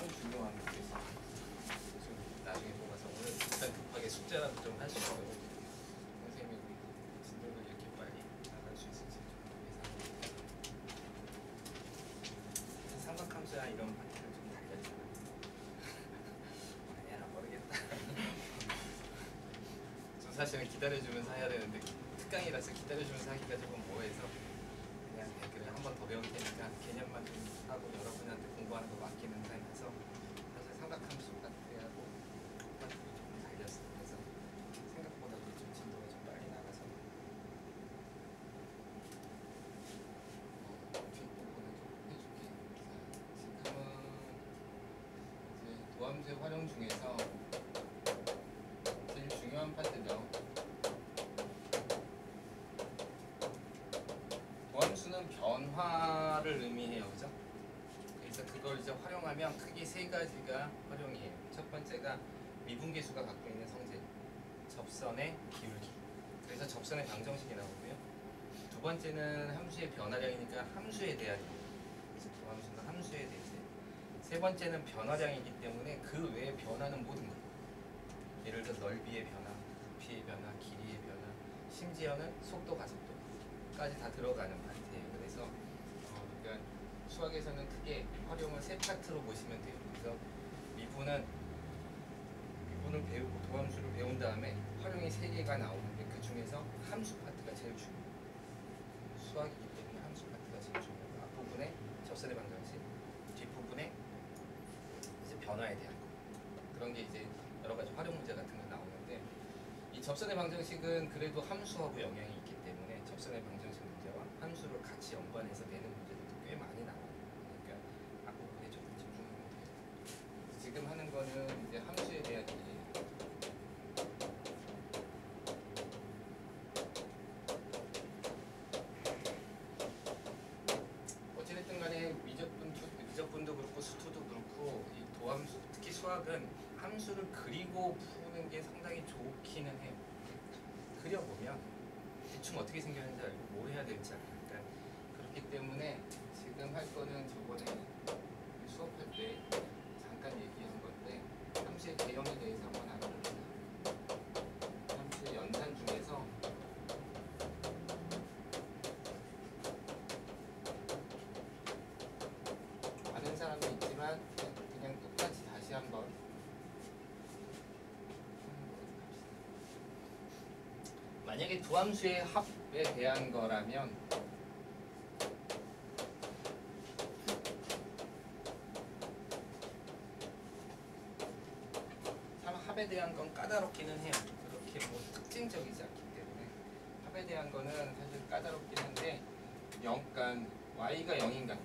가장 중요한 게 있어요. 나중에 뽑아서 오늘 일단 급하게 숙제라도 좀 할 수 있도록 선생님이 진도를 이렇게 빨리 나갈 수 있을지 좀 예상합니다. 삼각함수야 이런 파트를 좀 달렸잖아. 아니야 모르겠다. 저 사실은 기다려주면서 해야 되는데 특강이라서 기다려주면서 하기가 조금 뭐해서 그냥 그래 한 번 더 배울 테니까 개념만 좀 하고 여러분한테 공부하는 거 맡기는 사이라서 사실 삼각함수 파트하고 파트를 조금 달렸어요. 그래서 생각보다도 좀 진도가 좀 빨리 나가서 뒷부분을 좀 해줄게. 지금은 이제 도함수의 활용 중에서 제일 중요한 파트죠. 도함수는 변화를 의미해요, 그죠? 그래서 그걸 이제 활용하면 크게 세 가지가 활용이에요. 첫 번째가 미분계수가 갖고 있는 성질, 접선의 기울기. 그래서 접선의 방정식이 나오고요. 두 번째는 함수의 변화량이니까 함수에 대한 그래서 도함수는 함수에 대해서. 세 번째는 변화량이기 때문에 그 외에 변화는 모든 것. 예를 들어 넓이의 변화, 부피의 변화, 길이의 변화, 심지어는 속도, 가속도까지 다 들어가는 파트예요. 그래서 그러니까 수학에서는 크게 활용을 세 파트로 보시면 돼요. 그래서 미분을 배우고 도함수를 배운 다음에 활용이 세 개가 나오는데 그 중에서 함수 파트가 제일 중요해요. 수학이기 때문에 함수 파트가 제일 중요해요. 앞부분에 접선의 방정식, 뒷부분에 이제 변화에 대한 거. 그런 게 이제 여러 가지 활용 문제 같은 거 나오는데 이 접선의 방정식은 그래도 함수하고 영향이 있기 때문에 접선의 방정식 문제와 함수를 같이 연관해서 내는 문제들도 꽤 많이 나와요. 그러니까 앞부분에 조금 집중하면 돼요. 지금 하는 거는 이제 함수에 대한 얘기예요. 어찌됐든 간에 미적분도 그렇고 수투도 그렇고 이 도함수, 특히 수학은 함수를 그리고 푸는 게 상당히 좋기는 해요. 그려보면 대충 어떻게 생겼는지 알고 뭘 해야 될지 알고. 그러니까 그렇기 때문에 지금 할 거는 저번에 수업할 때 잠깐 얘기한 건데 함수의 개형에 대해서 한번 알아봅시다. 함수의 연산 중에서 아는 사람도 있지만 그냥 똑같이 다시 한번 만약에 두 함수의 합에 대한 거라면 참 합에 대한 건 까다롭기는 해요. 그렇게 뭐 특징적이지 않기 때문에 합에 대한 거는 사실 까다롭긴 한데 그러니까 y가 0인가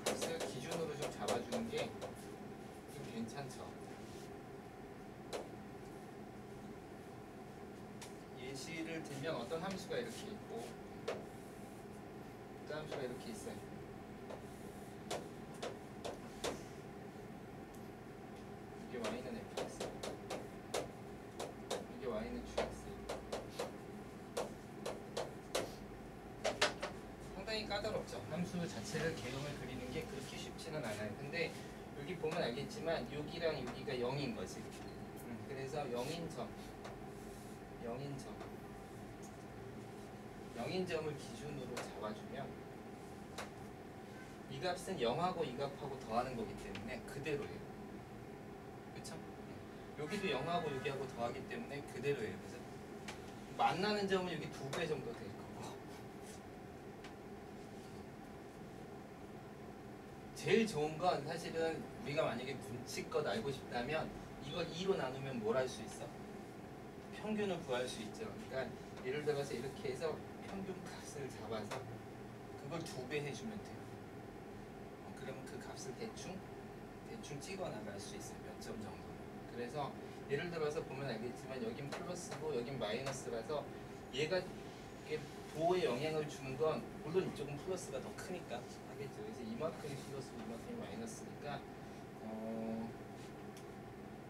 값을 기준으로 좀 잡아주는 게 좀 괜찮죠. 예시를 들면 어떤 함수가 이렇게 있고 어떤 함수가 이렇게 있어요. 이게 y는 fx, 이게 y는 gx. 상당히 까다롭죠. 함수 자체를 개형을 그리는 게 그렇게 쉽지는 않아요. 근데 여기 보면 알겠지만 여기랑 여기가 0인 거지. 그래서 0인점을 기준으로 잡아주면 이 값은 0하고 이 값하고 더하는 거기 때문에 그대로예요. 그쵸? 여기도 0하고 여기하고 더하기 때문에 그대로예요. 그죠? 만나는 점은 여기 2배 정도 될 거고 제일 좋은 건 사실은 우리가 만약에 눈치껏 알고 싶다면 이걸 2로 나누면 뭘 할 수 있어? 평균을 구할 수 있죠. 그러니까 예를 들어서 이렇게 해서 평균 값을 잡아서 그걸 2배 해주면 돼요. 그러면 그 값을 대충 찍어 나갈 수 있어요. 몇 점 정도. 그래서 예를 들어서 보면 알겠지만 여긴 플러스고 여긴 마이너스라서 얘가 도에 영향을 주는 건 물론 이쪽은 플러스가 더 크니까 하겠죠. 그래서 이만큼이 플러스고 이만큼이 마이너스니까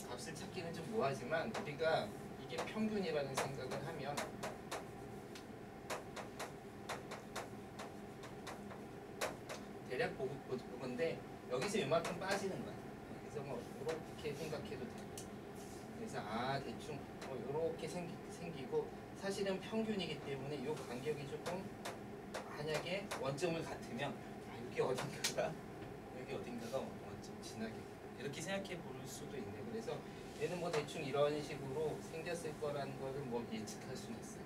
값을 찾기는 좀 뭐하지만 우리가 이게 평균이라는 생각을 하면 대략 보건데 여기서 이만큼 빠지는 거야. 그래서 뭐 이렇게 생각해도 되고. 그래서 대충 뭐 이렇게 생기고 사실은 평균이기 때문에 이 간격이 조금 만약에 원점을 같으면 여기 어딘가가 원점 지나게 이렇게 생각해 볼 수도 있네. 그래서 얘는 뭐 대충 이런 식으로 생겼을 거라는 거를 뭐 예측할 수는 있어요.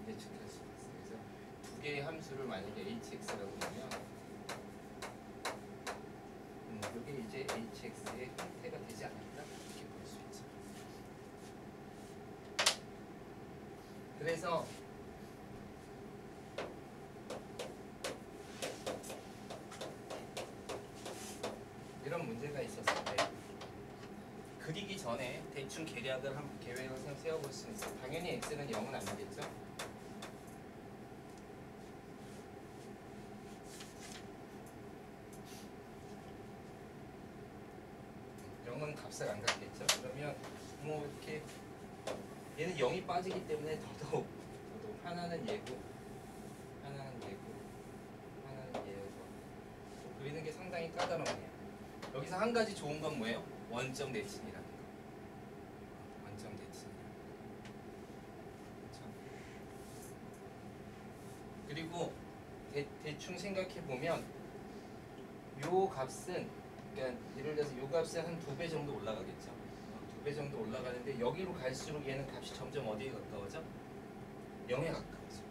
예측할 수 있어요. 그래서 두 개의 함수를 만약에 hx라고 하면 이게 이제 hx의 형태가 되지 않을까 이렇게 볼 수 있죠. 그래서 이런 문제가 있었을 때 그리기 전에 대충 계획을 세워볼 수 있어요. 당연히 x는 0은 아니겠죠. 0은 값을 안 갖겠죠. 그러면 뭐 이렇게 얘는 0이 빠지기 때문에 더더욱 하나는 얘고 하나는 얘고 그리는 게 상당히 까다롭네요. 여기서 한 가지 좋은 건 뭐예요? 원점 대칭이라는 거. 원점 대칭. 그렇죠? 그리고 대충 생각해 보면 요 값은 그러니까 예를 들어서 요 값은 한 2배 정도 올라가겠죠. 2배 정도 올라가는데 여기로 갈수록 얘는 값이 점점 어디에 가까워져? 0에 가까워져.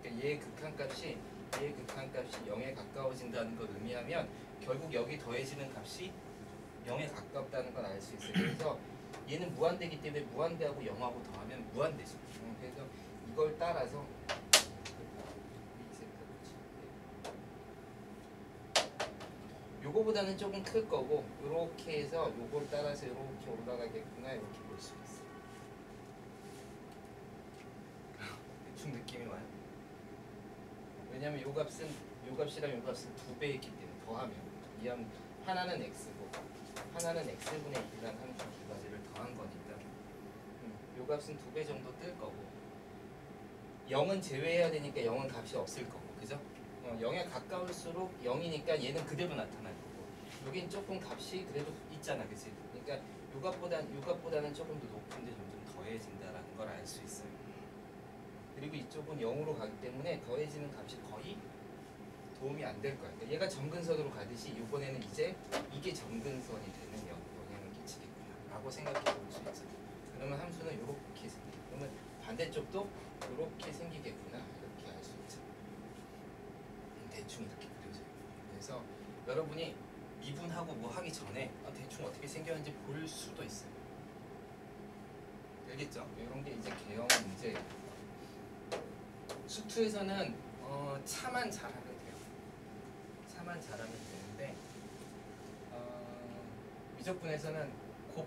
그러니까 얘의 극한값이 0에 가까워진다는 걸 의미하면 결국 여기 더해지는 값이 0에 가깝다는 걸 알 수 있어요. 그래서 얘는 무한대기 때문에 무한대하고 0하고 더하면 무한대죠. 그래서 이걸 따라서 요거보다는 조금 클 거고 요렇게 해서 요걸 따라서 요렇게 올라가겠구나 이렇게 볼 수 있어요. 대충 느낌이 와요. 왜냐면 요 값이랑 요 값은 2배였기 때문에 더하면 하나는 x고 하나는 x분의 2라는 함수 두 가지를 더한 거니까 요 값은 2배 정도 뜰 거고 0은 제외해야 되니까 0은 값이 없을 거고 그죠? 0에 가까울수록 0이니까 얘는 그대로 나타날 거고 여긴 조금 값이 그래도 있잖아 그치? 그러니까 요 값보다는 조금 더 높은데 점점 더해진다라는 걸 알 수 있어요. 그리고 이쪽은 0으로 가기 때문에 더해지는 값이 거의 도움이 안 될 거야. 그러니까 얘가 점근선으로 가듯이 이번에는 이제 이게 점근선이 되는 영향을 끼치겠구나 라고 생각해 볼 수 있어. 그러면 함수는 이렇게 생겨. 그러면 반대쪽도 이렇게 생기겠구나 이렇게 알 수 있죠. 대충 이렇게 그려져요. 그래서 여러분이 미분하고 뭐 하기 전에 대충 어떻게 생겼는지 볼 수도 있어요. 알겠죠? 이런 게 이제 개형 문제. 수투에서는 차만 잘하면 돼요. 차만 잘하면 되는데 미적분에서는 곱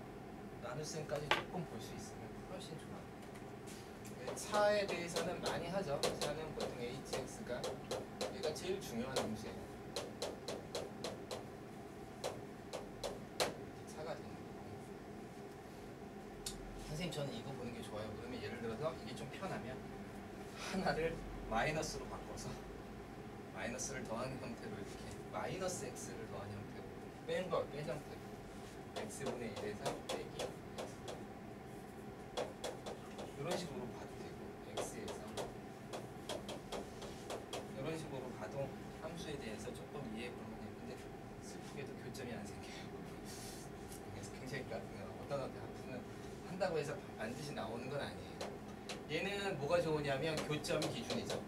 나눗셈까지 조금 볼 수 있으면 훨씬 좋아요. 차에 대해서는 많이 하죠. 차는 보통 hx가 얘가 제일 중요한 함수예요. 차가 되는 거고. 선생님 저는 이거 보는 게 좋아요. 그러면 예를 들어서 이게 좀 편하면 하나를 마이너스로 바꿔서 마이너스를 더하는 형태로 이렇게 마이너스 x를 더하는 형태로 뺀 형태로 x분의 1에서 빼기 이런 식으로 봐도 되고 x에서 이런 식으로 봐도 함수에 대해서 조금 이해해보는 게 근데 슬프게도 교점이 안 생겨요. 그래서 굉장히 어떤 함수는 한다고 해서 반드시 나오는 건 아니에요. 얘는 뭐가 좋으냐면 교점이 기준이죠.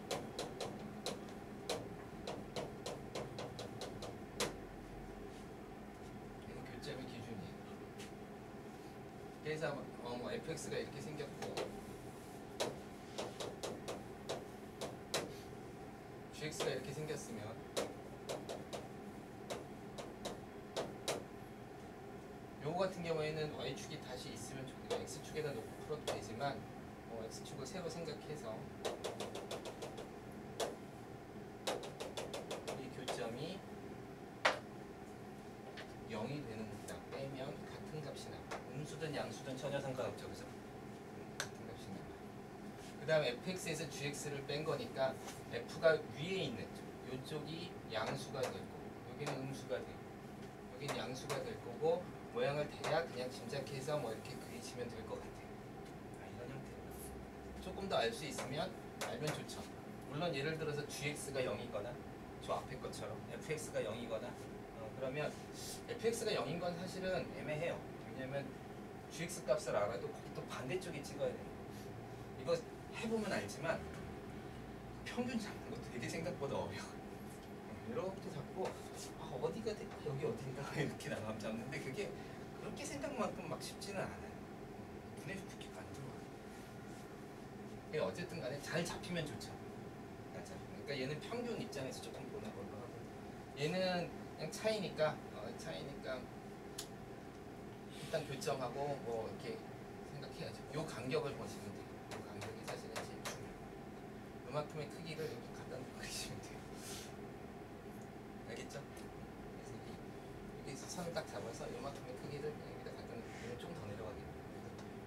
얘는 교점이 기준이에요. 그래서 뭐 fx가 이렇게 생겼고 gx가 이렇게 생겼으면 요거 같은 경우에는 y축이 다시 있으면 좋겠다. x축에다 놓고 풀어도 되지만 x축을 새로 생각해서 이 교점이 0이 되는 값 빼면 같은 값이 나와. 음수든 양수든 전혀 상관없죠. 그죠? 같은 값이 나와. 그 다음 fx에서 gx를 뺀 거니까 f가 위에 있는 이쪽이 양수가 될 거고 여기는 음수가 되고 여기는 양수가 될 거고 모양을 대략 그냥 짐작해서 뭐 이렇게 그리시면 될 것 같아요. 이런 형태로 조금 더 알 수 있으면 알면 좋죠. 물론 예를 들어서 gx가 0이거나 저 앞에 것처럼 fx가 0이거나 그러면 fx가 0인 건 사실은 애매해요. 왜냐면 gx 값을 알아도 거기 또 반대쪽에 찍어야 돼요. 이거 해보면 알지만 평균 잡는 거 되게 생각보다 어려워. 이렇게 잡고 어디가 될까 여기 어딘가 이렇게 나가면 잡는데 그게 그렇게 생각만큼 막 쉽지는 않아요. 눈에 그렇게 안 들어와요. 어쨌든 간에 잘 잡히면 좋죠. 그러니까 얘는 평균 입장에서 조금 보는 걸로 하고 얘는 그냥 차이니까 일단 교점하고 뭐 이렇게 생각해야죠. 요 간격을 보시면 돼요. 요 간격이 사실은 제일 중요해요. 요만큼의 크기를 여기 갖다 놓고 그리시면 돼요. 알겠죠? 그래서 여기서 선을 딱 잡아서 요만큼의 크기를 여기다 갖다 놓으면 좀 더 내려가겠네요.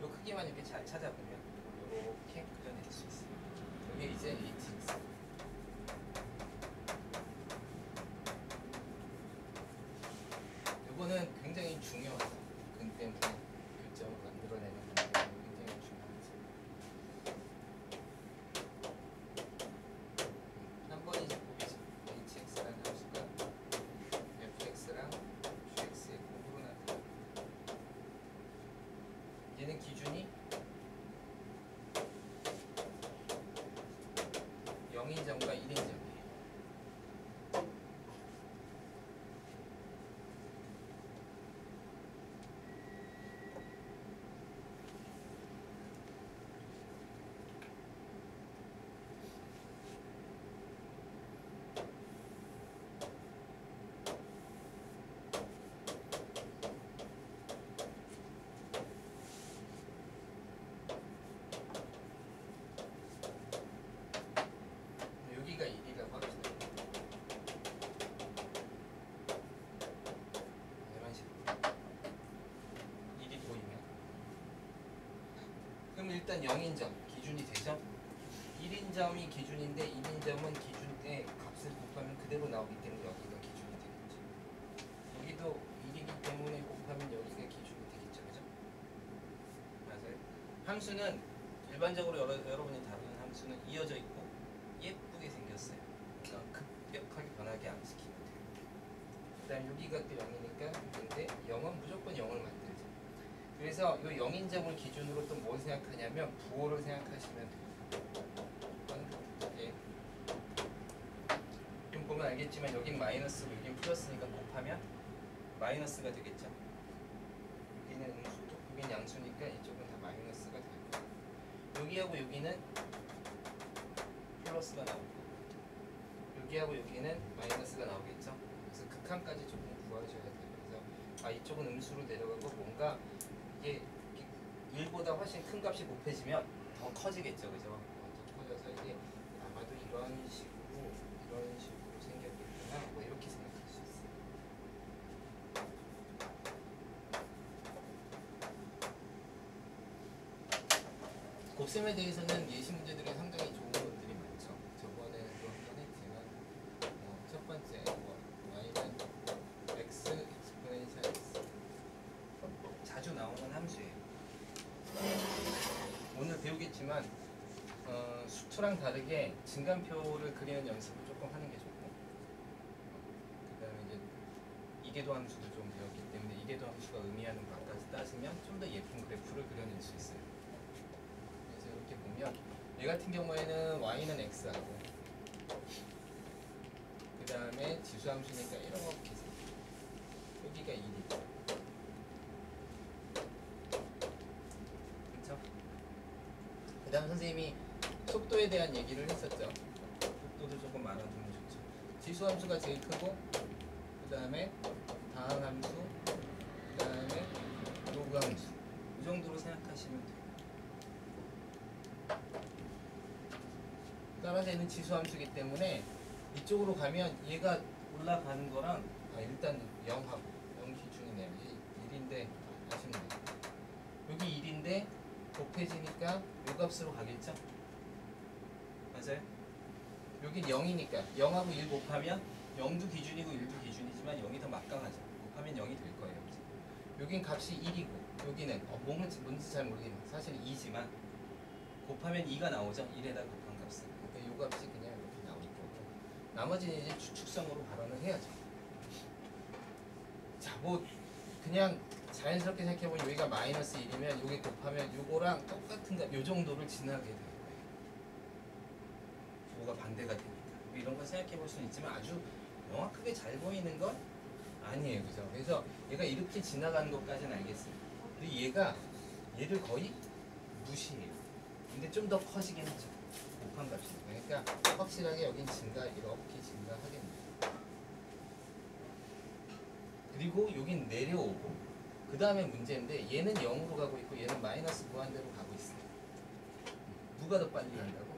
요 크기만 이렇게 잘 찾아보면 이렇게 그려낼 수 있어요. 이게 이제 ATX. 요거는 굉장히 중요하다. 그 때문에 교점을 만들어내는 건 굉장히 중요하죠. 한 번이 이제 보이죠. HX라는 함수가 FX랑 GX의 곱으로 나타나. 얘는 기준이 0인점과 1인점이에요. 여기가 1이라고 합시다. 이런 식으로 1이 보이면 그럼 일단 0인점 기준이 되죠? 1인점이 기준인데 1인점은 기준의 값을 곱하면 그대로 나오기 때문에 여기가 기준이 되겠죠. 여기도 1이기 때문에 곱하면 여기가 기준이 되겠죠. 그죠? 맞아요. 함수는 일반적으로 여러분이 다루는 함수는 이어져 있고 예쁘게 생겼어요. 그러니까 급격하게 변하게 안 시키면 돼요. 그 다음 여기가 또 0이니까 근데 0은 무조건 0을 만들죠. 그래서 이 0인점을 기준으로 또 뭘 생각하냐면 부호를 생각하시면 돼요. 예. 좀 보면 알겠지만 여긴 마이너스고 여긴 플러스니까 곱하면 마이너스가 되겠죠. 여기는 음수고 여긴 양수니까 이쪽은 다 마이너스가 될 거예요. 여기하고 여기는 플러스가 나오고 여기하고 여기는 마이너스가 나오겠죠. 그래서 극한까지 조금 구하셔야 돼요. 그래서 이쪽은 음수로 내려가고 뭔가 이게 1보다 훨씬 큰 값이 곱해지면 더 커지겠죠. 그죠? 더 커져서 이게 아마도 이런 식으로 생겼겠구나 뭐 이렇게 생각할 수 있어요. 곱셈에 대해서는 예시 문제들이 상당히 좋은 것들이 많죠. 저번에도 한번 했지만 첫 번째 y는 x exponential x 자주 나오는 함수예요. 오늘 배우겠지만 수투랑 다르게 증간표를 그리는 연습을 조금 하는 게 좋고 그 다음에 이제 이계도 함수도 좀 배웠기 때문에 이계도 함수가 의미하는 바까지 따지면 좀 더 예쁜 그래프를 그려낼 수 있어요. 그래서 이렇게 보면 얘 같은 경우에는 y는 x하고 그 다음에 지수함수니까 이렇게 생겨요. 여기가 1이죠. 그렇죠? 그 다음 선생님이 속도에 대한 얘기를 했었죠. 속도도 조금 알아두면 좋죠. 지수함수가 제일 크고 그 다음에 다항함수 그 다음에 로그함수 이 정도로 생각하시면 돼요. 따라서 얘는 지수함수이기 때문에 이쪽으로 가면 얘가 올라가는 거랑 일단 0하고 0 기준이네요. 1인데 아쉽네요. 여기 1인데 곱해지니까 요 값으로 가겠죠? 맞아요? 여긴 0이니까 0하고 1 곱하면 0도 기준이고 1도 기준이지만 0이 더 막강하죠. 곱하면 0이 될 거예요. 그치? 여긴 값이 1이고 여기는 뭔지 잘 모르겠지만 사실 2지만 곱하면 2가 나오죠. 1에다 곱한 값은. 그러니까 요 값이 그냥 이렇게 나올 거고 나머지는 이제 추측성으로 발언을 해야죠. 자, 뭐 그냥 자연스럽게 생각해보면 여기가 마이너스 1이면 여기 곱하면 요거랑 똑같은 값, 요 정도를 지나게 돼요. 뭐가 반대가 되니까 뭐 이런 거 생각해 볼 수는 있지만 아주 명확하게 잘 보이는 건 아니에요, 그죠? 그래서 얘가 이렇게 지나가는 것까지는 알겠어요. 근데 얘를 거의 무시해요. 근데 좀 더 커지긴 하죠. 곱한 값이니까. 그러니까 확실하게 여긴 이렇게 증가하겠네요. 그리고 여긴 내려오고 그 다음에 문제인데 얘는 0으로 가고 있고 얘는 마이너스 무한대로 가고 있어요. 누가 더 빨리 간다고?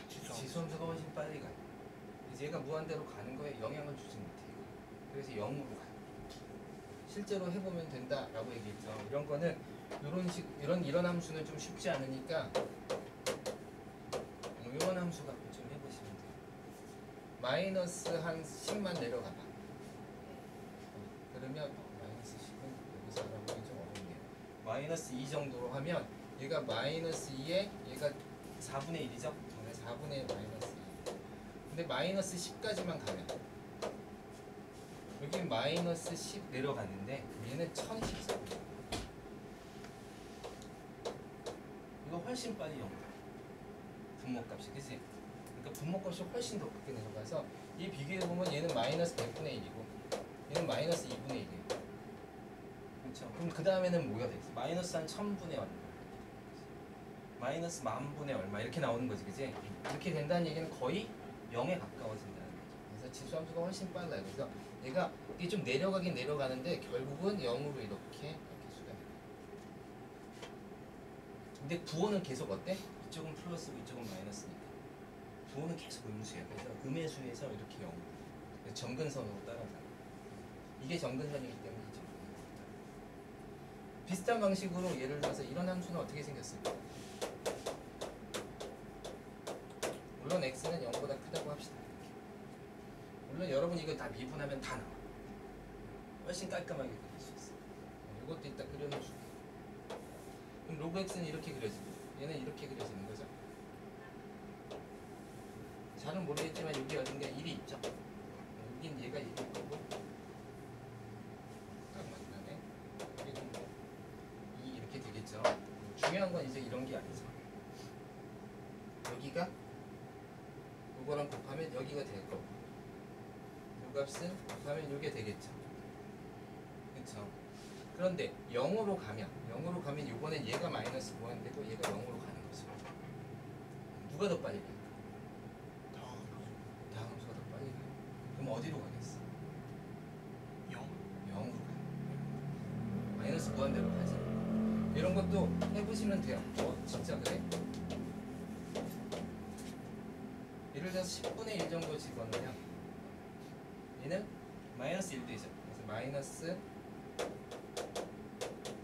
지수함수가 훨씬 빨리 가요. 그래서 얘가 무한대로 가는 거에 영향을 주지 못해요. 그래서 0으로 가요. 실제로 해보면 된다라고 얘기했죠. 이런 거는 이런 함수는 좀 쉽지 않으니까 이런 함수 갖고 좀 해보시면 돼요. 마이너스 한 10만 내려가봐. 그러면 마이너스 10은 여기서 알아보기 좀 어렵네요. 마이너스 2 정도로 하면 얘가 마이너스 2에 얘가 4분의 1이죠? 4분의 마이너스 2. 근데 마이너스 10까지만 가면 여기 마이너스 10 내려갔는데 얘는 1014. 이거 훨씬 빨리 0다. 분모값이 그치? 그러니까 분모값이 훨씬 더 크게 내려가서 이 비교해보면 얘는 마이너스 100분의 1이고 얘는 마이너스 2분의 1이에요. 그렇죠? 그럼 그 다음에는 뭐가 되겠어? 마이너스 한 1000분의 얼마, 마이너스 만분의 얼마 이렇게 나오는 거지, 그치? 이렇게 된다는 얘기는 거의 0에 가까워진다는 거죠. 그래서 지수함수가 훨씬 빨라요. 그래서 얘가 이게 좀 내려가긴 내려가는데 결국은 0으로 이렇게 수가 돼요. 근데 부호는 계속 어때? 이쪽은 플러스고 이쪽은 마이너스니까 부호는 계속 음수예요. 그래서 음의 수에서 이렇게 0. 정근선으로 따라가요. 이게 정근선이기 때문에 이 정근선으로 따라가요. 비슷한 방식으로 예를 들어서 이런 함수는 어떻게 생겼을까? 물론 x는 0보다 크다고 합시다. 물론 여러분 이거 다 미분하면 다 나와. 훨씬 깔끔하게 그릴 수 있어요. 이것도 이따 그려놓을 수 있어요. 그럼 로그 x는 이렇게 그려지고 얘는 이렇게 그려지는 거죠. 잘은 모르겠지만 여기 어딘가 1이 있죠. 여긴 얘가 1일 거고 만나네. 여기는 뭐 2 이렇게 되겠죠. 중요한 건 이제 이런 게 아니죠. 여기가 이거랑 곱하면 여기가 될 거고 이 값은 곱하면 이게 되겠죠. 그렇죠? 그런데 0으로 가면 이번엔 얘가 마이너스 무한되고 얘가 0으로 가는 거죠. 누가 더 빨리 갈까? 다음 함수가 더 빨리 가요. 그럼 어디로 가겠어? 0으로 가요. 마이너스 무한대로 가지. 이런 것도 해보시면 돼요. 진짜 그래? 예를 들어서 10분의 1 정도 집어넣으면 얘는 마이너스 1 되죠. 그래서 마이너스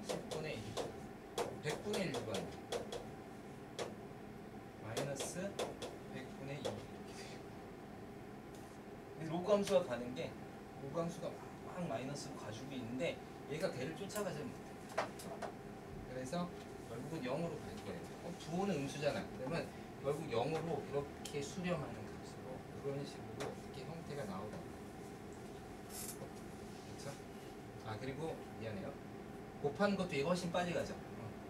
10분의 1이죠. 100분의 1 집어넣으면 마이너스 100분의 2 이렇게 돼요. 로그 함수가 가는 게 로그 함수가 막 마이너스로 가지고 있는데 얘가 걔를 쫓아가지 못해요. 그래서 결국은 0으로 갈 거예요. 부호는 음수잖아. 그러면 결국 0으로 이렇게 수렴하는 값으로 이런 식으로 이렇게 형태가 나오다. 그렇죠? 아 그리고 미안해요. 곱하는 것도 얘가 훨씬 빨리 가죠.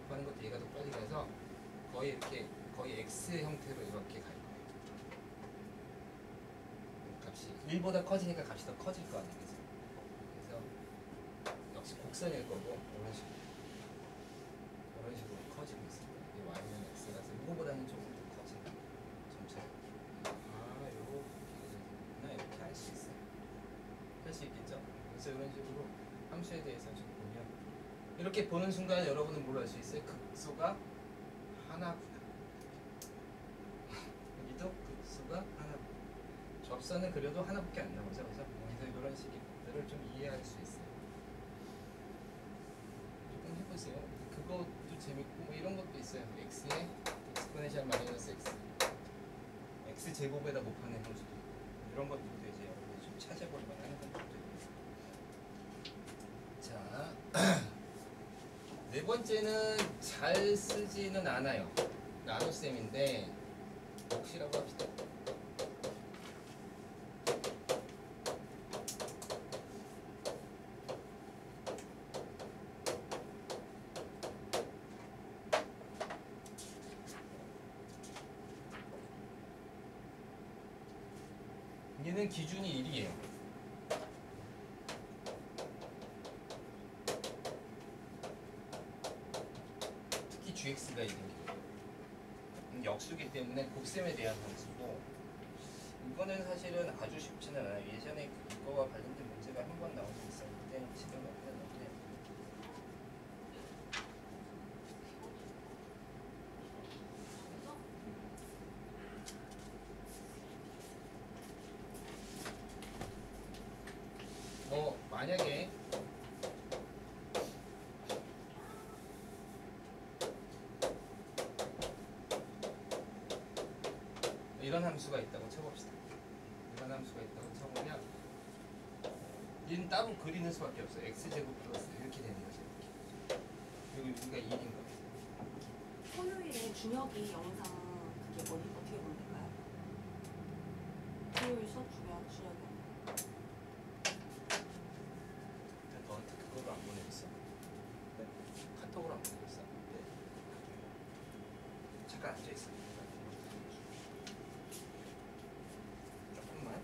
곱하는 것도 얘가 더 빨리 가서 거의 X 형태로 이렇게 갈 거예요. 값이 1보다 커지니까 값이 더 커질 거 아니에요. 그래서 역시 곡선일 거고 이런 식으로 커지고 있습니다. 이 y는 x라서 이거보다는 조금 더 커진다. 점차. 이렇게 알 수 있어요. 할 수 있겠죠? 그래서 이런 식으로 함수에 대해서 좀 보면 이렇게 보는 순간 여러분은 뭘 알 수 있어요? 극소가 하나구나. 여기도 극소가 하나구나. 접선은 그려도 하나밖에 안 나오죠, 그죠? 그래서 이런 식의 것들을 좀 이해할 수 있어요. 조금 해보세요. 그것도 재밌고 뭐 이런 것도 있어요. x에 exponential 마이너스 x. x x 제곱에다 곱하는 함수도 있고 이런 것들도 이제 여러분이 좀 찾아볼 만한 함수들이에요. 자, 네 번째는 잘 쓰지는 않아요. 나눗셈인데 혹시라고 합시다. 얘는 기준이 1이에요. 특히 gx가 1입니다. 역수기 때문에 곱셈에 대한 함수고 이거는 사실은 아주 쉽지는 않아요. 예전에 이거와 관련된 문제가 한 번 나온 적 있었는데 지금은 없는데 만약에 이런 함수가 있다고 쳐봅시다. 이런 함수가 있다고 쳐보면 얘는 따로 그리는 수밖에 없어요. x제곱 플러스 이렇게 되는 거죠. 그리고 여기가 1인 겁니다. 토요일에 준혁이 영상 그게 어떻게 보면 될까요? 토요일 수업 주면 준혁이 너한테 그거로 안 보내겠어? 네? 카톡으로 안 보내겠어? 네. 잠깐 앉아있어. 조금만.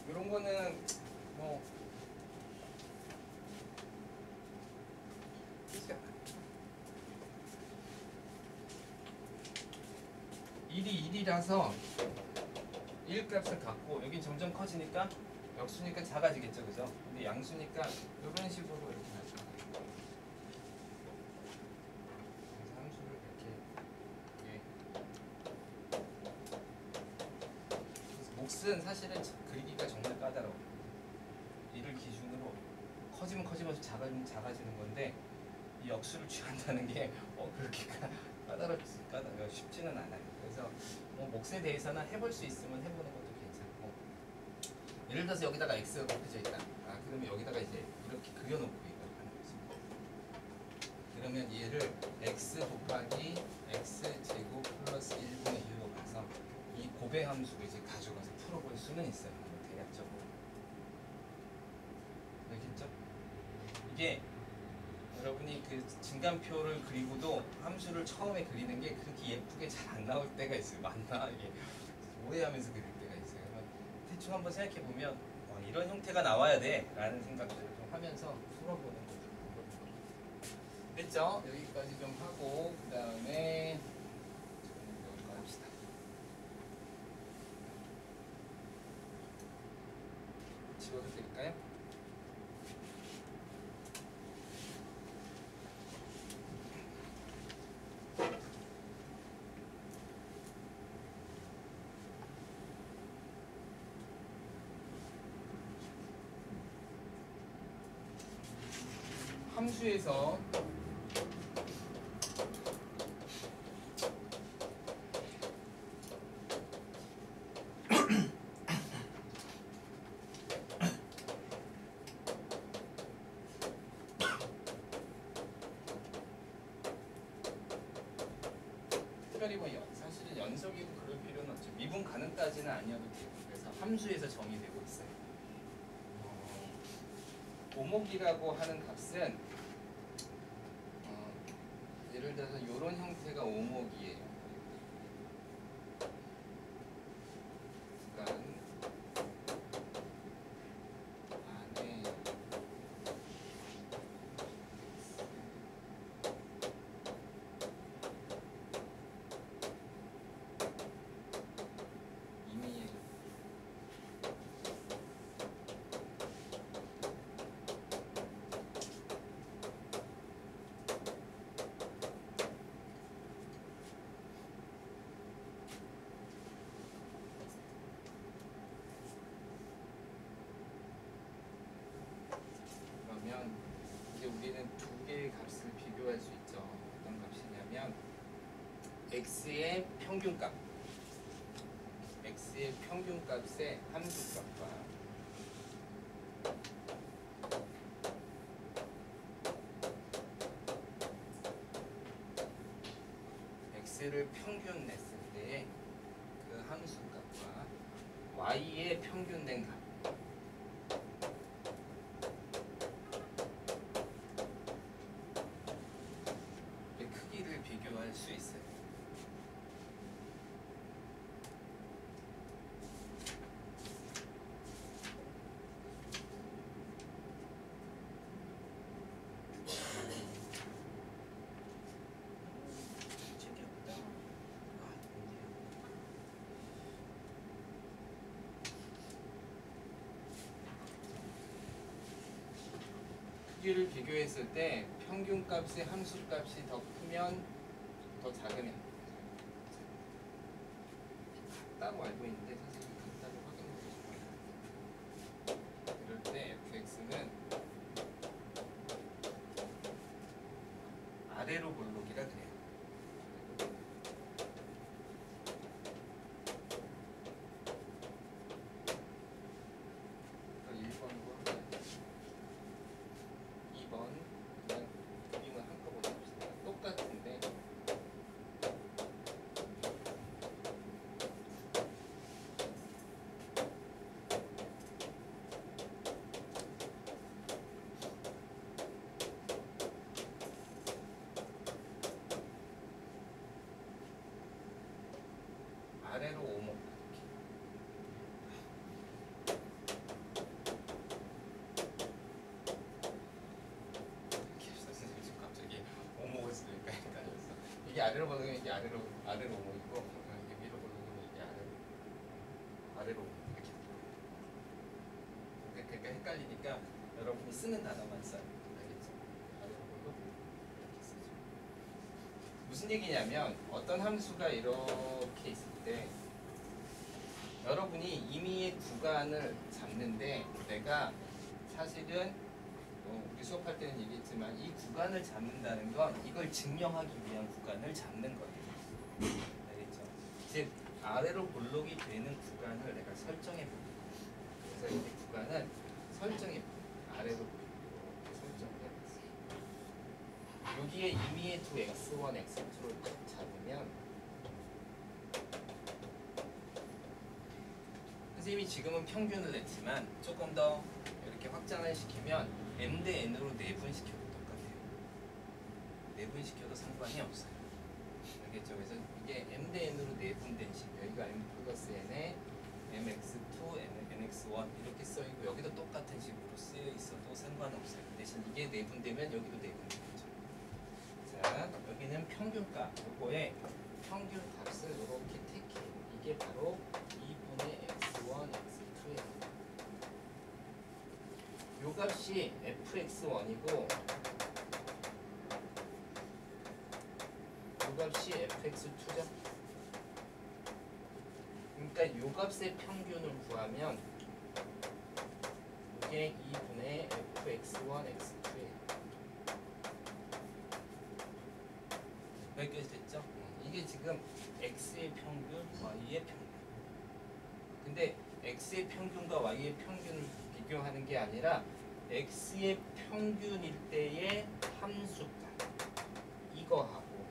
이런 거는 뭐 일이 1이라서 1 값을 갖고 여긴 점점 커지니까 역수니까 작아지겠죠, 그죠? 근데 양수니까 이런 식으로 이렇게 하죠. 그래서 함수를 이렇게 몫은 사실은 그리기가 정말 까다로워요. 이를 기준으로 커지면 커지면서 작아지는 건데 이 역수를 취한다는 게 그렇게 까다롭지가 쉽지는 않아요. 그래서 뭐 몫에 대해서는 해볼 수 있으면 해보는 것도 괜찮고 예를 들어서 여기다가 x가 곱해져 있다. 그러면 여기다가 이제 이렇게 그려놓고 이걸 하는 거죠. 그러면 얘를 x 곱하기 x 제곱 플러스 1분의 1로 가서 이 곱의 함수를 이제 가져가서 풀어볼 수는 있어요. 대략적으로. 알겠죠? 이게 여러분이 그 증간표를 그리고도 함수를 처음에 그리는 게 그렇게 예쁘게 잘 안 나올 때가 있어요. 맞나? 이게 오해하면서 그릴 때가 있어요. 대충 한번 생각해 보면 이런 형태가 나와야 돼 라는 생각들을 좀 하면서 풀어보는 거죠. 됐죠? 여기까지 좀 하고 그 다음에 여기까지 합시다. 지워도 될까요? 함수에서 특별히 뭐 사실은 연속이고 그럴 필요는 없죠. 미분 가능까지는 아니어도 되고 그래서 함수에서 정의되고 있어요. 오목이라고 하는 값은 예를 들어서 이런 형태가 오목이에요. 그러니까 안에 이제 우리는 두 개의 값을 비교할 수 있죠. 어떤 값이냐면 x의 평균값, x의 평균값의 함수값과 x를 평균 냈을 때의 그 함수값과 y의 평균된 값. 의 크기를 비교할 수 있어요. 크기를 비교했을 때 평균값의 함수값이 더 크면 더 작으면 같다고 알고 있는데 사실 같다고 확인해보고 싶어요. 이럴 때 fx는 아래로 볼록이라 그래요. 아래로 오목. 선생님 지금 갑자기 오목을 쓰니까 헷갈렸어. 이게 아래로 보면 이게 아래로 오목이고 이게 위로 보면 이게 아래로 오목 이렇게. 그러니까 헷갈리니까 여러분이 쓰는 단어만 써요. 알겠죠? 아래로 보고 이렇게 쓰죠. 무슨 얘기냐면 어떤 함수가 이렇게 있을 때 여러분이 임의의 구간을 잡는데 내가 사실은 우리 수업할 때는 얘기했지만 이 구간을 잡는다는 건 이걸 증명하기 위한 구간을 잡는 거예요. 알겠죠? 즉 아래로 볼록이 되는 구간을 내가 설정해 볼 거예요. 그래서 이 구간은 설정해 볼 거예요. 아래로 이렇게 설정을 해봤어요. 여기에 임의의 두 x1, x2를 딱 잡으면 선생님이 지금은 평균을 냈지만 조금 더 이렇게 확장을 시키면 m 대 n으로 내분시켜도 똑같아요. 내분시켜도 상관이 없어요. 알겠죠? 그래서 이게 m 대 n으로 내분된 식, 여기가 m 플러스 n에 mx2, nx1 이렇게 써있고 여기도 똑같은 식으로 쓰여 있어도 상관없어요. 대신 이게 내분되면 여기도 내분되겠죠. 자, 여기는 평균값, 요거에 평균 값을 이렇게 택해요. 이게 바로 2분의 x1, x2예요. 요 값이 fx1이고 요 값이 fx2죠. 그러니까 요 값의 평균을 구하면 이게 2분의 fx1, x2예요. 여기까지 됐죠? 이게 지금 x의 평균, y의 평균. 근데 x의 평균과 y의 평균을 비교하는 게 아니라 x의 평균일 때의 함수값 이거하고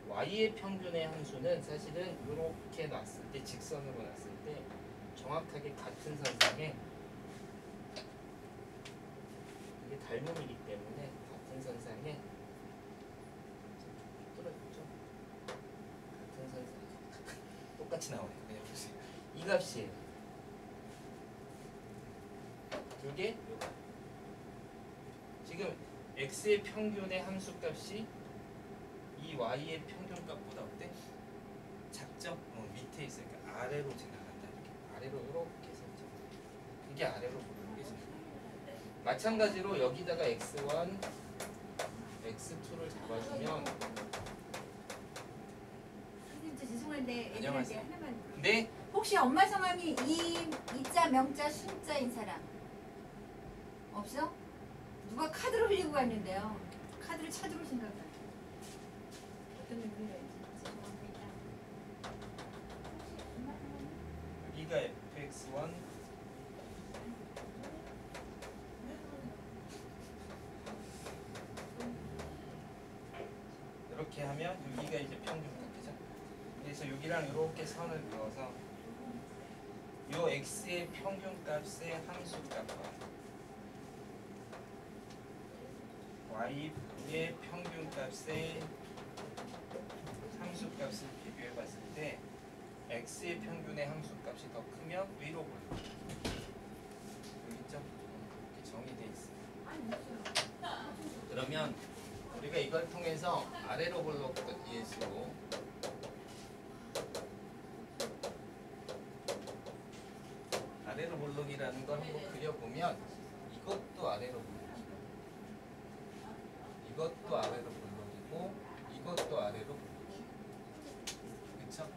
y의 평균의 함수는 사실은 이렇게 놨을 때 직선으로 놨을 때 정확하게 같은 선상에 이게 닮음이기 때문에 같은 선상에 뚫어졌죠? 같은 선상 똑같이 나오네요. 그냥 보세요. 이 값이에요. 요게 요거. 지금 x의 평균의 함수값이 이 y의 평균값보다 어때? 작죠? 밑에 있으니까 아래로 지나간다. 이렇게 아래로 이렇게 설정. 이게 아래로 보는 게 마찬가지로 여기다가 x1, x2를 잡아주면 선생님 저 죄송한데 애들한테 안녕하세요. 하나만. 네? 혹시 엄마 성함이 이자, 명자, 순자인 사람 없어? 누가 누가 카드를 흘리고 갔는데요. 카드를 찾으러 오신가 봐요. 어떤 분인지 죄송합니다. 여기가 fx1 이렇게 하면 여기가 이제 평균값 그죠? 그래서 여기랑 이렇게 선을 그어서 요 x의 평균값의 함수값과 y의 평균값의 함수값을 비교해 봤을 때 x의 평균의 함수값이 더 크면 위로 볼록 여기 있죠? 이렇게 정의돼 있어요. 그러면 우리가 이걸 통해서 아래로 볼록 예수로 아래로 볼록이라는 걸 한번 그려보면 이것도 아래로 볼록 이것도 아래로 볼록이고 이것도 아래로 볼록이고 그쵸?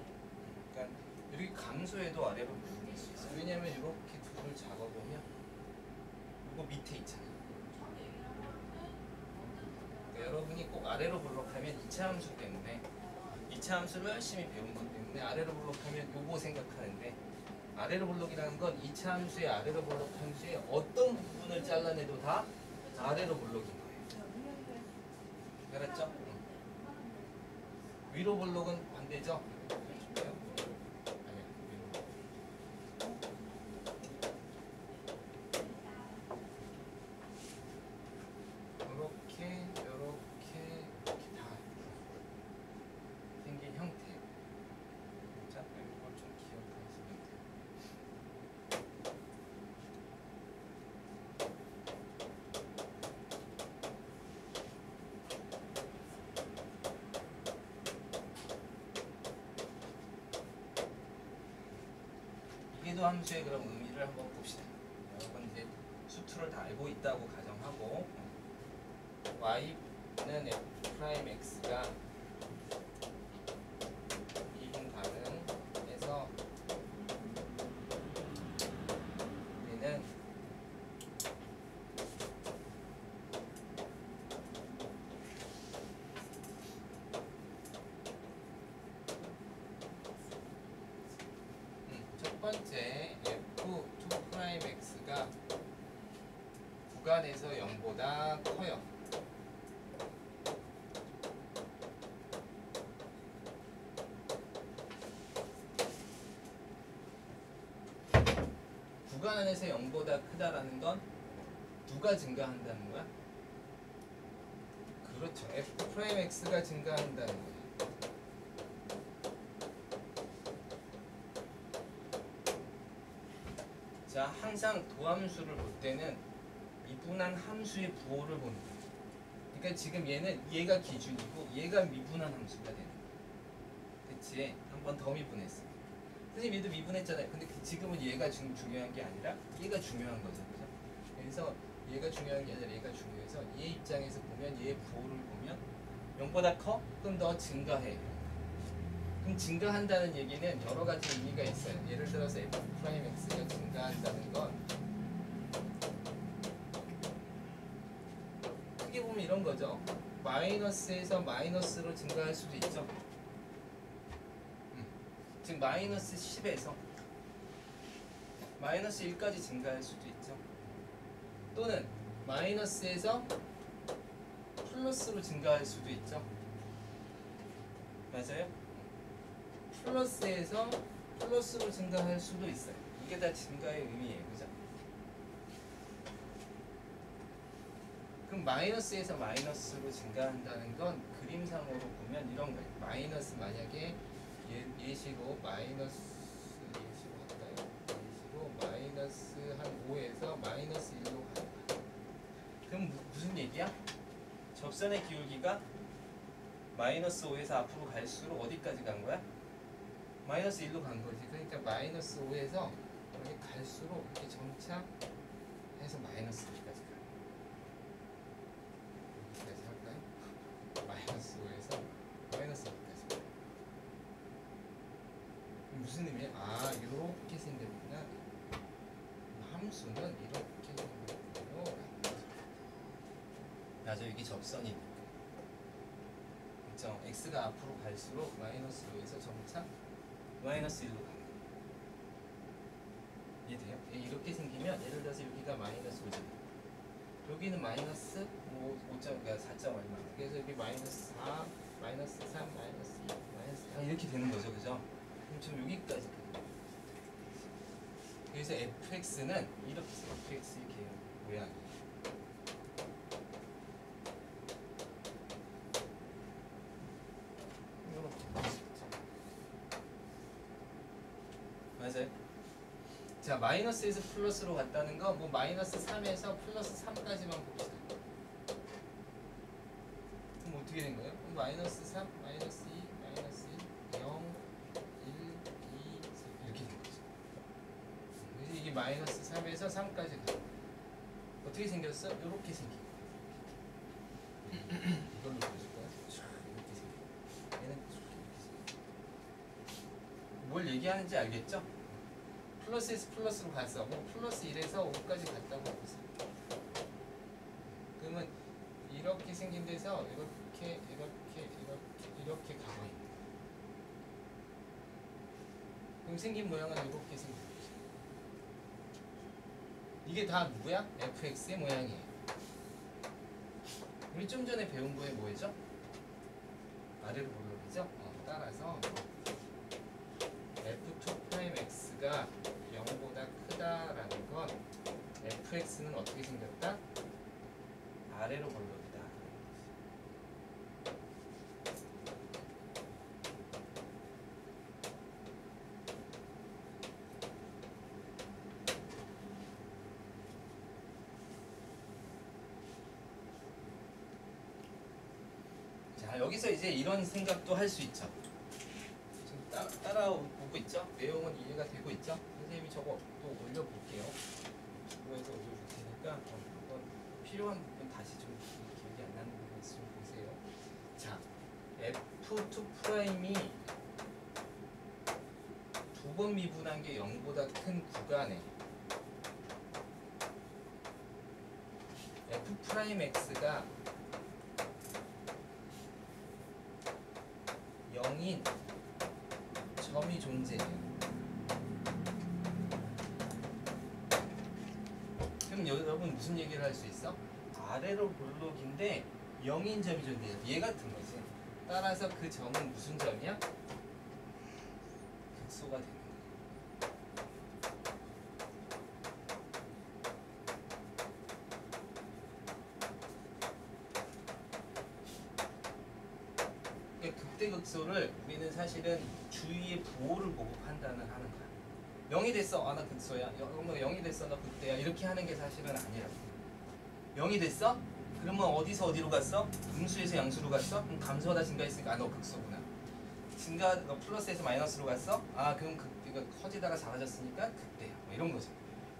그러니까 이렇게 감소해도 아래로 볼록일 수 있어요. 왜냐면 이렇게 둘을 잡아보면 이거 밑에 있잖아요. 그러니까 여러분이 꼭 아래로 볼록하면 2차 함수 때문에 2차 함수를 열심히 배운 것 때문에 아래로 볼록하면 요거 생각하는데 아래로 볼록이라는 건 2차 함수의 아래로 볼록 함수의 어떤 부분을 잘라내도 다 아래로 볼록인 거예요. 알았죠? 위로 볼록은 반대죠? 해줄까요? 아니요, 위로. 요렇게 이렇게 다 생긴 형태. 자, 이걸 좀 기억하시면 돼요. 이계도 함수의 그런 의미를 한번 봅시다. 여러분 이제 수투를 다 알고 있다고 가정하고 y는 f'(x가 2분 가능해서 우리는 첫 번째 f2'x가 구간에서 0보다 커요. 구간 안에서 0보다 크다라는 건 누가 증가한다는 거야? 그렇죠. f'x가 증가한다는 거예요. 자, 항상 도함수를 볼 때는 미분한 함수의 부호를 보는 거예요. 그러니까 지금 얘가 기준이고 얘가 미분한 함수가 되는 거예요. 그치? 한 번 더 미분했어. 선생님 얘도 미분했잖아요. 근데 지금은 얘가 중요한 게 아니라 얘가 중요한 거죠. 그죠? 그래서 얘가 중요한 게 아니라 얘가 중요해서 얘 입장에서 보면 얘의 부호를 보면 0보다 커? 그럼 너 증가해. 그럼 증가한다는 얘기는 여러 가지 의미가 있어요. 예를 들어서 f'x가 증가한다는 건 크게 보면 이런 거죠. 마이너스에서 마이너스로 증가할 수도 있죠. 즉 마이너스 10에서 마이너스 1까지 증가할 수도 있죠. 또는 마이너스에서 플러스로 증가할 수도 있죠. 맞아요? 플러스에서 플러스로 증가할 수도 있어요. 이게 다 증가의 의미예요. 그죠? 그럼 마이너스에서 마이너스로 증가한다는 건 그림상으로 보면 이런 거예요. 마이너스 만약에 예시로 마이너스 예시로 할까요? 예시로 마이너스 한 5에서 마이너스 1로 가는 거야. 그럼 무슨 얘기야? 접선의 기울기가 마이너스 5에서 앞으로 갈수록 어디까지 간 거야? 마이너스 1로 간 거지. 그러니까 마이너스 5에서 이렇게 갈수록 이렇게 정착해서 마이너스 1까지 가요. 여기까지 할까요? 마이너스 5에서 마이너스 1까지 가요. 무슨 의미야? 아, 이렇게 생겼구나. 함수는 이렇게 생겼고요. 맞아, 여기 접선이. 그렇죠? x가 앞으로 갈수록 마이너스로 해서 점차 마이너스 1로 가는 거예요. 이해돼요? 이렇게 생기면 예를 들어서 여기가 마이너스 5잖아요. 여기는 마이너스 5점, 그러니까 4점 얼마. 그래서 여기 마이너스 4, 마이너스 3, 마이너스 2, 마이너스 4 이렇게 되는 거죠, 그죠? 그럼 지금 여기까지 가는 거예요. 그래서 fx는 이렇게 써요. fx 이렇게 모양이. 맞아요. 자, 마이너스에서 플러스로 갔다는 거, 뭐 마이너스 3에서 플러스 3까지만 봅시다. 그럼 어떻게 된 거예요? 그럼 마이너스 3, 마이너스 2, 마이너스 1, 0, 1, 2, 3 이렇게 된 거죠. 그래서 이게 마이너스 3에서 3까지 가. 어떻게 생겼어? 이렇게 생긴 거예요. 이걸로 보여줄까요? 이렇게 생긴 거예요. 얘는 이렇게 생긴 거예요. 뭘 얘기하는지 알겠죠? 플러스에서 플러스로 갔어. 뭐 플러스 1에서 5까지 갔다고 해보세요. 그러면 이렇게 생긴 데서 이렇게 가고 있는 거예요. 그럼 생긴 모양은 이렇게 생긴 거죠. 이게 다 누구야? fx의 모양이에요. 우리 좀 전에 배운 거에 뭐였죠? 아래로 올라오죠? 따라서 f2'x가 0보다 크다라는 건 fx는 어떻게 생겼다? 아래로 볼록이다. 자, 여기서 이제 이런 생각도 할 수 있죠. 지금 따라오고 있죠? 내용은 이해가 되고 있죠? 선생님이 저거 또 올려볼게요. 이거에서 올려줄 테니까 한번 필요한 부분 다시 좀 기억이 안 나는 부분 있으면 보세요. 자, F2'이 두 번 미분한 게 0보다 큰 구간에 F'X가 0인 점이 존재해요. 그럼 여러분 무슨 얘기를 할 수 있어? 아래로 볼록인데 0인 점이 존재해요. 얘 같은 거지. 따라서 그 점은 무슨 점이야? 극소가 되는 거예요. 그러니까 극대극소를 우리는 사실은 주위의 부호를 보고 판단을 하는 거야. 0이 됐어. 아, 나 극소야. 0이 됐어. 나 극대야. 이렇게 하는 게 사실은 아니라고. 0이 됐어? 그러면 어디서 어디로 갔어? 음수에서 양수로 갔어? 그럼 감소하다 증가했으니까 아, 너 극소구나. 너 플러스에서 마이너스로 갔어? 아, 그럼 이거 커지다가 작아졌으니까 극대야. 뭐 이런 거죠.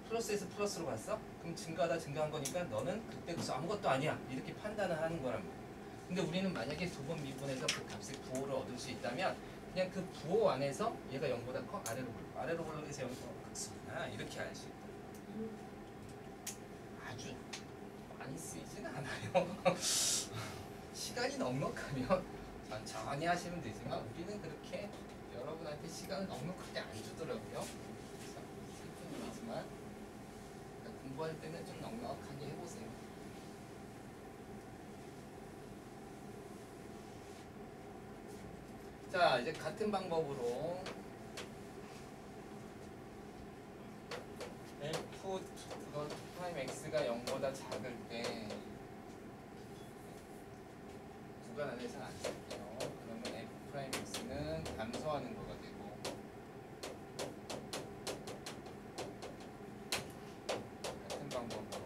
플러스에서 플러스로 갔어? 그럼 증가하다 증가한 거니까 너는 극대 극소 아무것도 아니야. 이렇게 판단을 하는 거란 말이야. 근데 우리는 만약에 두 번 미분해서 그 값의 부호를 얻을 수 있다면 그냥 그 부호 안에서 얘가 0보다 커? 아래로 볼록. 아래로 볼록에서 0보다 극소구나. 이렇게 알 수 있다. 아주 많이 쓰이진 않아요. 시간이 넉넉하면 천천히 하시면 되지만 우리는 그렇게 여러분한테 시간을 넉넉하게 안 주더라고요. 그래서 슬픈 일이지만 공부할 때는 좀 넉넉하게 해보세요. 자, 이제 같은 방법으로 F'X가 0보다 작을 때 구간 안에서 안 쓸게요. 그러면 F'X는 감소하는 거가 되고 같은 방법으로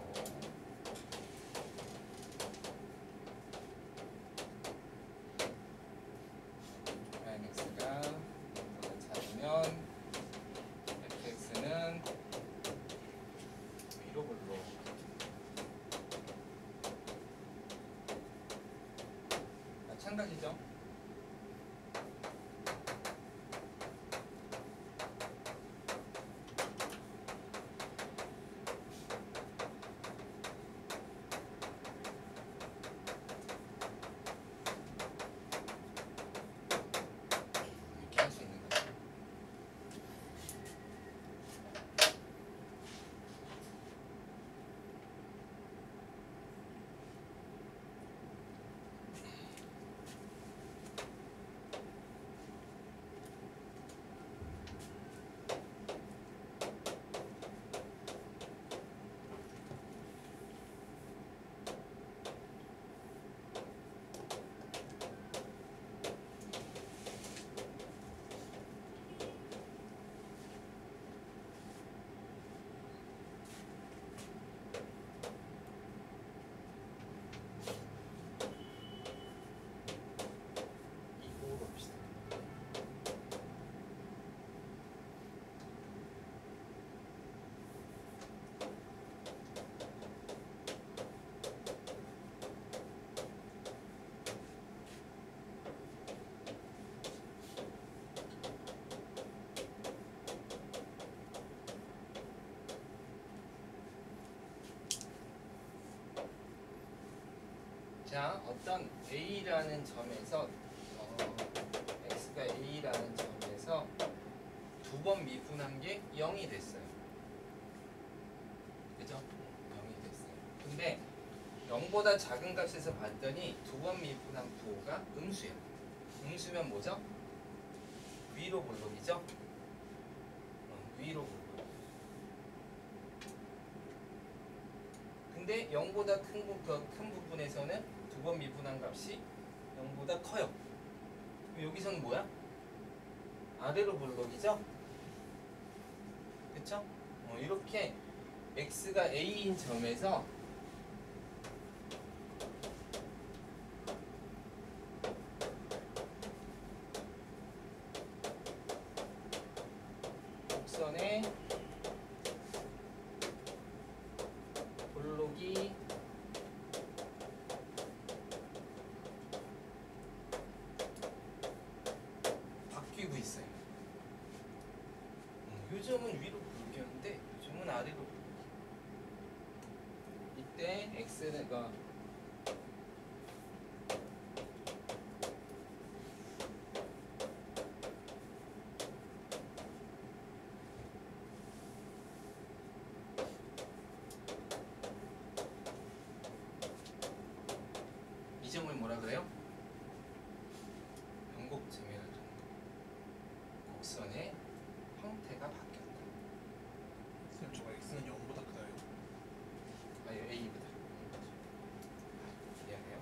F'X가 0보다 작으면 F'X는 위로 볼록 마찬가지죠. 자, 어떤 A라는 점에서 x가 A라는 점에서 두 번 미분한 게 0이 됐어요. 그죠? 0이 됐어요. 근데 0보다 작은 값에서 봤더니 두 번 미분한 부호가 음수야. 음수면 뭐죠? 위로 볼록이죠? 위로 볼록. 근데 0보다 큰 부분에서는 두 번 미분한 값이 0보다 커요. 여기서는 뭐야? 아래로 볼록이죠? 그쵸? 이렇게 x가 a인 점에서 곡선의 볼록이 바뀌고 있어요. 요즘은 위로 볼록이었는데 요즘은 아래로 볼록. 이때 x는 이 점을 뭐라 그래요? 변곡점이라는 곡선의 형태가 바뀌었다. 선생님 저거 x는 0보다 크다요? A보다. 미안해요.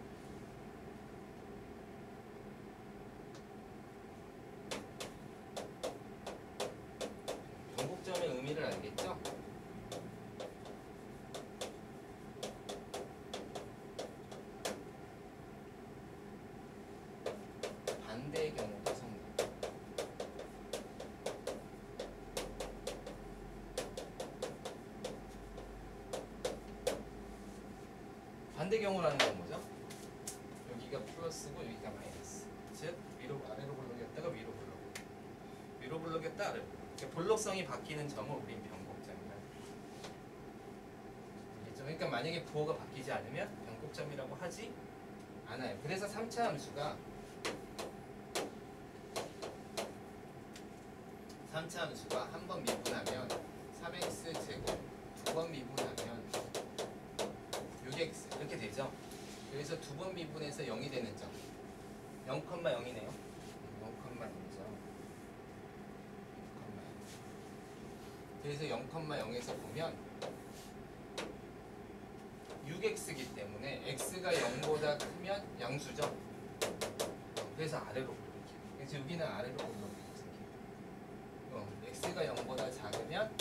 변곡점의 의미를 알겠죠? 반대의 경우도 성립. 반대 경우라는 건 뭐죠? 여기가 플러스고 여기가 마이너스. 즉 위로 아래로 볼록이었다가 위로 볼록. 위로 볼록이었다 아래로 볼록. 그러니까 볼록성이 바뀌는 점을 우린 변곡점이라. 알겠죠? 그러니까 만약에 부호가 바뀌지 않으면 변곡점이라고 하지 않아요. 그래서 3차 함수가 3차 함수가 한 번 미분하면 3x 제곱, 두 번 미분하면 6x 이렇게 되죠. 그래서 두 번 미분해서 0이 되는 점 0,0이네요. 0,0죠. 그래서 0,0에서 보면 6x이기 때문에 x가 0보다 크면 양수죠. 그래서 아래로 볼록해요. 그래서 여기는 아래로 볼록해요. x가 0보다 작으면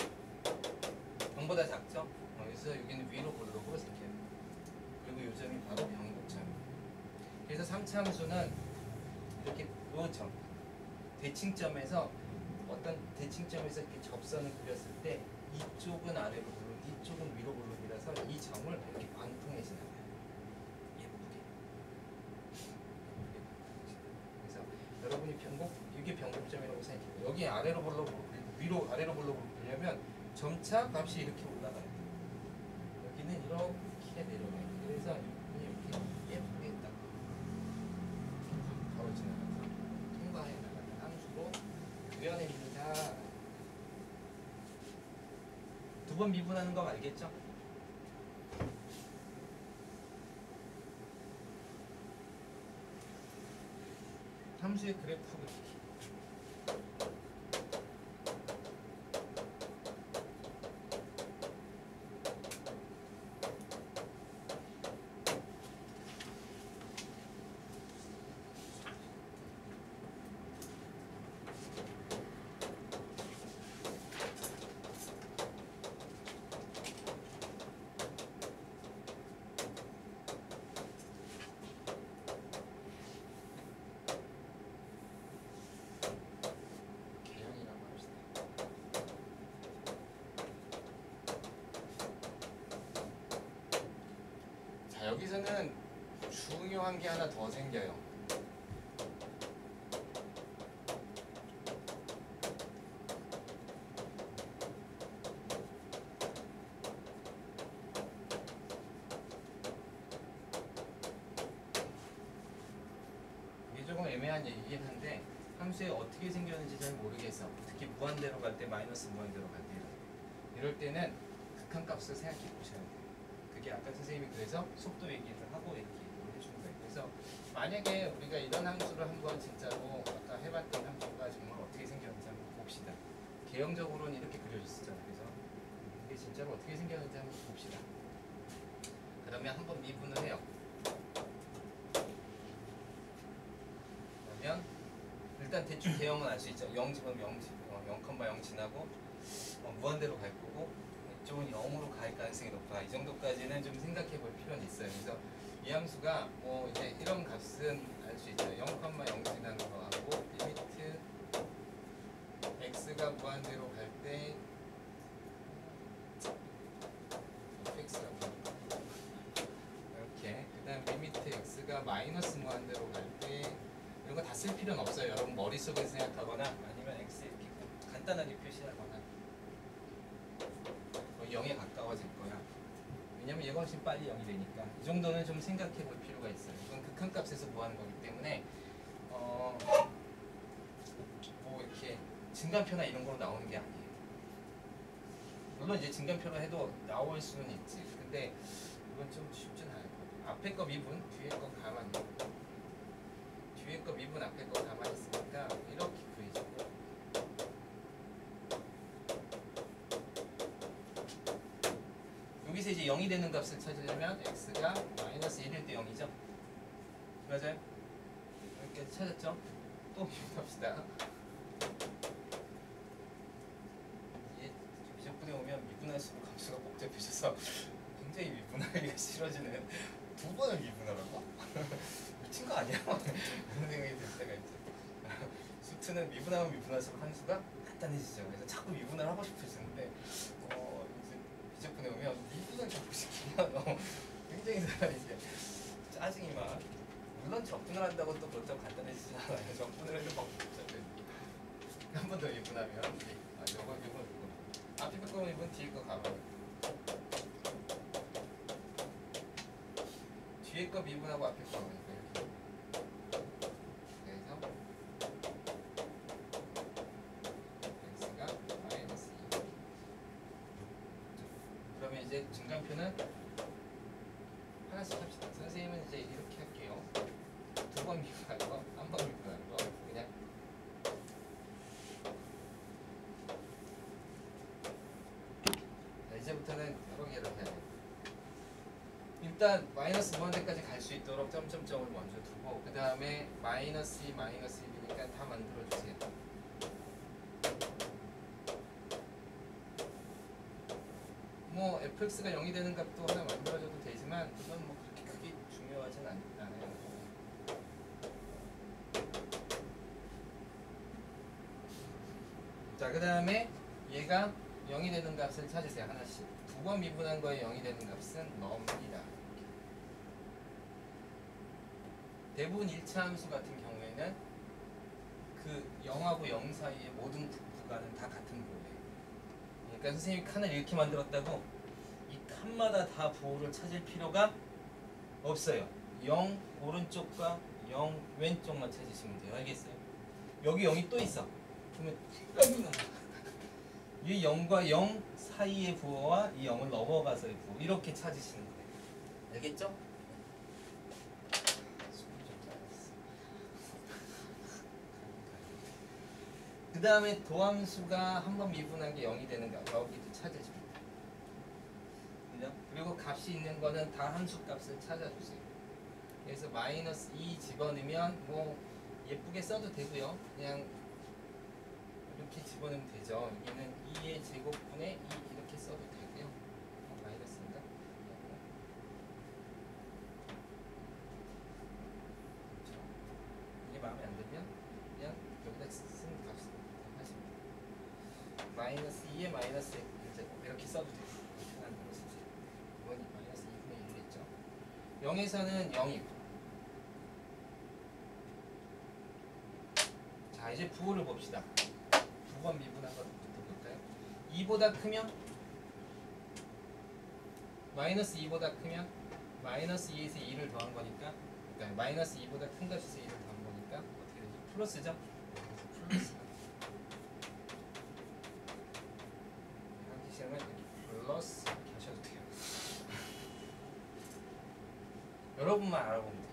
0보다 작죠? 그래서 여기는 위로 볼록으로 생겨요. 그리고 이 점이 바로 변곡점이에요. 그래서 3차 함수는 이렇게 요 점, 대칭점에서 어떤 대칭점에서 이렇게 접선을 그렸을 때 이쪽은 아래로 볼록, 이쪽은 위로 볼록이라서 이 점을 이렇게 관통해 지나가요. 예쁘게. 그래서 여러분이 이게 변곡점이라고 생각해요. 여기 아래로 볼록, 위로 아래로 볼록으로 보려면 점차 값이 이렇게 올라가요. 여기는 이렇게 내려가요. 그래서 이렇게 예쁘게 딱 바로 지나가서 통과해 나가는 함수로 구현해줍니다. 두 번 미분하는 거 알겠죠? 함수의 그래프 그리기. 계량이라고 합시다. 자, 여기서는 중요한 게 하나 더 생겨요. 애매한 얘기긴 한데 함수에 어떻게 생겼는지 잘 모르겠어. 특히 무한대로 갈 때, 마이너스 무한대로 갈 때 이럴 때는 극한값을 생각해 보셔야 돼요. 그게 아까 선생님이 그래서 속도 얘기를 하고 이렇게 해주는 거예요. 그래서 만약에 우리가 이런 함수를 한번 진짜로 아까 해봤던 함수가 정말 어떻게 생겼는지 한번 봅시다. 개형적으로는 이렇게 그려졌었잖아요. 그래서 이게 진짜로 어떻게 생겼는지 한번 봅시다. 그러면 한번 미분을 해요. 그러면 일단 대충 개형은 알 수 있죠. 0 집으면 0,0 지나고 무한대로 갈 거고 이쪽은 0으로 갈 가능성이 높아. 이 정도까지는 좀 생각해 볼 필요는 있어요. 그래서 이 함수가 뭐 이제 이런 값은 알 수 있죠. 0,0 지나는 거하고 리미트 x가 무한대로 갈 때 fx가 이렇게 그다음 리미트 x가 마이너스 무한대로 갈 때 이런 거 다 쓸 필요는 없어요. 여러분 머릿속에 생각하거나 아니면 x 이렇게 간단하게 표시하거나 0에 가까워질 거야. 왜냐면 얘가 훨씬 빨리 0이 되니까 이 정도는 좀 생각해 볼 필요가 있어요. 이건 극한값에서 구하는 거기 때문에 뭐 이렇게 증간표나 이런 거로 나오는 게 아니에요. 물론 이제 증간표로 해도 나올 수는 있지. 근데 이건 좀 쉽진 않을 거예요. 앞에 거 미분, 뒤에 거 가만히. 뒤에 거 미분, 앞에 거 가만히 있으니까 이렇게 그리죠. 여기서 이제 0이 되는 값을 찾으려면 x가 마이너스 1일 때 0이죠. 맞아요? 이렇게 찾았죠? 또 미분합시다. 이게 미적분에 오면 미분할수록 함수가 복잡해져서 굉장히 미분하기가 싫어지는 두 번을 미분하라고? 미친 거 아니야? 그런 생각이 들 때가 있죠. 수트는 미분하면 미분할수록 함수가 간단해지죠. 그래서 자꾸 미분을 하고 싶어지는데 이제 미적분에 오면 미분을 자꾸 시키면 굉장히 이제 짜증이 막. 물론 적분을 한다고 또 그렇다고 간단해지지 않아요. 적분을 해도 막 복잡해. 한 번 더 미분하면 요거 앞에 거 미분 뒤에 거 가만. 뒤에 거 미분하고 앞에 거 가만. 이렇게. 그래서 x가 마이너스 2. 그러면 이제 증간표는 하나씩 합시다. 선생님은 이제 이렇게 할게요. 두 번 미분하는 거, 한 번 미분하는 거, 그냥. 자, 이제부터는 여러 개를 해야 돼요. 일단 마이너스 무한대까지 갈 수 있도록 점점점을 먼저 두고 그 다음에 마이너스 2, 마이너스 1이니까 다 만들어주세요. 뭐 fx가 0이 되는 값도 하나 만들어줘도 되지만 그건 뭐 그렇게 크게 중요하진 않아요. 자, 그 다음에 얘가 0이 되는 값을 찾으세요. 하나씩. 두 번 미분한 거에 0이 되는 값은 넘기다. 대부분 1차 함수 같은 경우에는 그 0하고 0 사이의 모든 구간은 다 같은 부호예요. 그러니까 선생님이 칸을 이렇게 만들었다고 이 칸마다 다 부호를 찾을 필요가 없어요. 0 오른쪽과 0 왼쪽만 찾으시면 돼요. 알겠어요? 여기 0이 또 있어. 그러면 이 0과 0 사이의 부호와 이 0을 넘어가서의 부호 이렇게 찾으시는 거예요. 알겠죠? 그 다음에 도함수가 한번 미분한 게 0이 되는 거 여기도 찾으십니다. 그죠? 그리고 값이 있는 거는 다 함수 값을 찾아주세요. 그래서 마이너스 2 집어넣으면 뭐 예쁘게 써도 되고요. 그냥 이렇게 집어넣으면 되죠. 여기는 2의 제곱분의 2 이렇게 써도 되고요. 마이너스인가? 그렇죠. 이게 마음에 안 들면 그냥 여기다 쓰는 값을 하십니다. 마이너스 2의 마이너스 제곱 이렇게 써도 돼요. 편한 대로 쓰세요. 이건 마이너스 2분의 1겠죠. 0에서는 0이고 자, 이제 부호를 봅시다. 두 번 미분한 것부터 볼까요? 2보다 크면 마이너스 2보다 크면 마이너스 2에서 2를 더한 거니까 그러니까 마이너스 2보다 큰 값에서 2를 더한 거니까 어떻게 되죠? 플러스죠? 플러스. 하기 싫으면 이렇게 플러스 이렇게 하셔도 돼요. 여러분만 알아보면 돼요.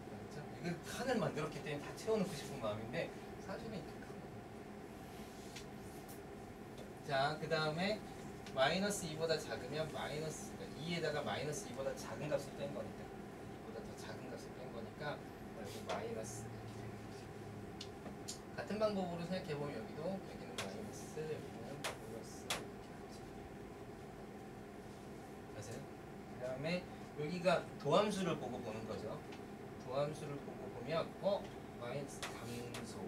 그렇죠? 이거 칸을 만들었기 때문에 다 채워넣고 싶은 마음인데 사실은 이렇게 큰 거예요. 자, 그 다음에 마이너스 2보다 작으면 마이너스 2에다가 마이너스 2보다 작은 값을 뺀 거니까 2보다 더 작은 값을 뺀 거니까 여기 마이너스 이렇게 되는 거죠. 같은 방법으로 생각해 보면 여기도 여기는 마이너스 여기는 플러스 이렇게 하죠. 맞아요? 그 다음에 여기가 도함수를 보고 보는 거죠. 도함수를 보고 보면 마이너스 감소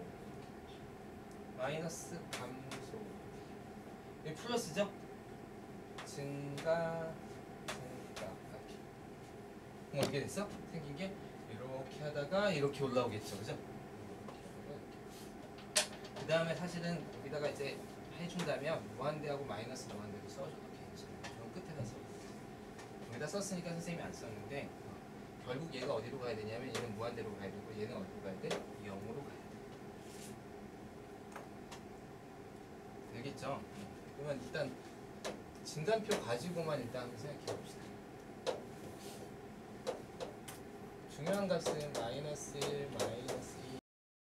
마이너스 감소 여기 플러스죠? 증가 이렇게 그럼 어떻게 됐어? 생긴 게 이렇게 하다가 이렇게 올라오겠죠, 그죠? 그 다음에 사실은 여기다가 이제 해준다면 무한대하고 마이너스 무한대로 써줘도 괜찮아요. 그럼 끝에다 써. 여기다 썼으니까 선생님이 안 썼는데 결국 얘가 어디로 가야 되냐면 얘는 무한대로 가야 되고 얘는 어디로 가야 돼? 0으로 가야 돼. 되겠죠? 그러면 일단 진단표 가지고만 일단 한번 생각해 봅시다. 중요한 값은 마이너스 1, 마이너스